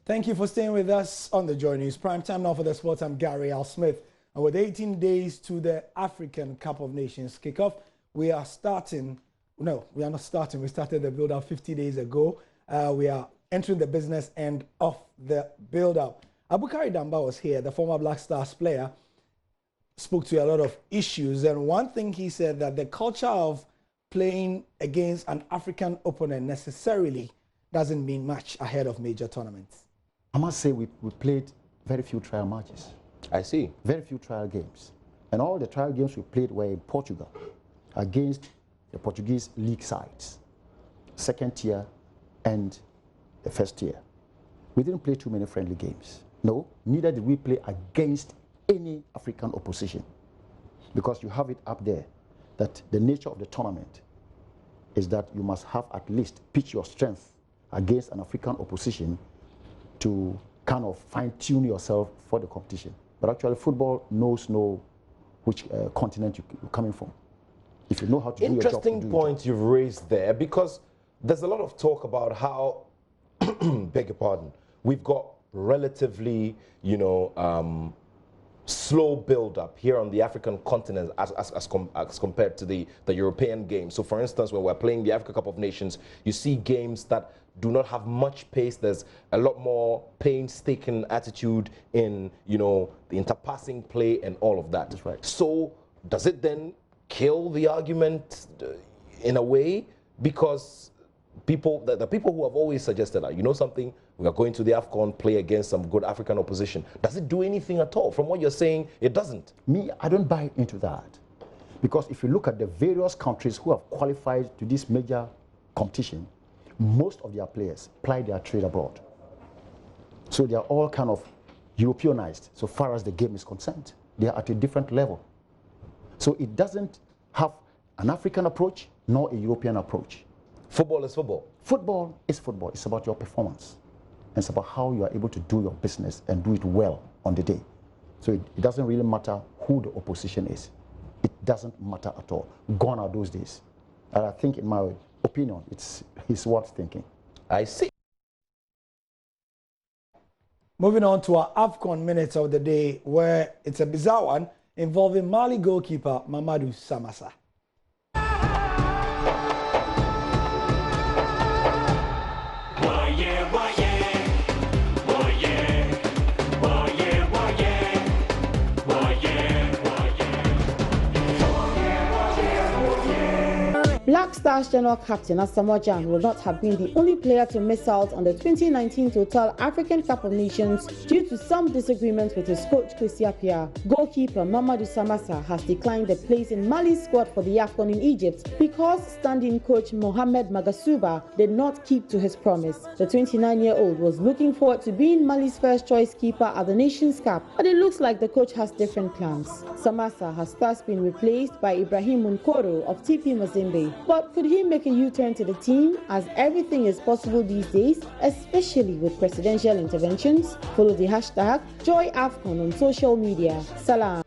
Thank you for staying with us on the Joy News. Prime time now for the sports. I'm Gary Al Smith. And with 18 days to the African Cup of Nations kickoff, we are starting. No, we are not starting. We started the build-up 50 days ago. We are entering the business end of the build-up. Abukari Damba was here, the former Black Stars player, spoke to a lot of issues. And one thing he said that the culture of playing against an African opponent necessarily doesn't mean much ahead of major tournaments. I must say we played very few trial matches. I see. Very few trial games. And all the trial games we played were in Portugal against the Portuguese league sides, second tier and the first tier. We didn't play too many friendly games. No, neither did we play against any African opposition, because you have it up there that the nature of the tournament is that you must have at least pitch your strength against an African opposition to kind of fine-tune yourself for the competition. But actually football knows which continent you're coming from. If you know how to do your job. Interesting point you've raised there, because there's a lot of talk about how, beg your pardon, we've got relatively, slow build-up here on the African continent as compared to the European games. So, for instance, when we're playing the Africa Cup of Nations, you see games that do not have much pace. There's a lot more painstaking attitude in, the interpassing play and all of that. That's right. So, does it then kill the argument in a way? Because the people who have always suggested that, something, we are going to the AFCON, play against some good African opposition. Does it do anything at all? From what you're saying, it doesn't. Me, I don't buy into that. Because if you look at the various countries who have qualified to this major competition, most of their players ply their trade abroad. So they are all kind of Europeanized so far as the game is concerned. They are at a different level. So it doesn't have an African approach nor a European approach. Football is football. Football is football. It's about your performance. It's about how you are able to do your business and do it well on the day. So it doesn't really matter who the opposition is. It doesn't matter at all. Gone are those days. And I think, in my opinion, it's worth thinking. I see. Moving on to our AFCON minutes of the day, where it's a bizarre one involving Mali goalkeeper Mamadou Samassa. Black Stars General Captain Asamoah Gyan will not have been the only player to miss out on the 2019 Total African Cup of Nations due to some disagreements with his coach Kwesi Appiah. Goalkeeper Mamadou Samassa has declined the place in Mali's squad for the AFCON in Egypt because standing coach Mohamed Magasuba did not keep to his promise. The 29-year-old was looking forward to being Mali's first choice keeper at the Nations Cup, but it looks like the coach has different plans. Samassa has thus been replaced by Ibrahim Munkoro of TP Mazembe. But could he make a U-turn to the team, as everything is possible these days, especially with presidential interventions? Follow the hashtag JoyAFCON on social media. Salam.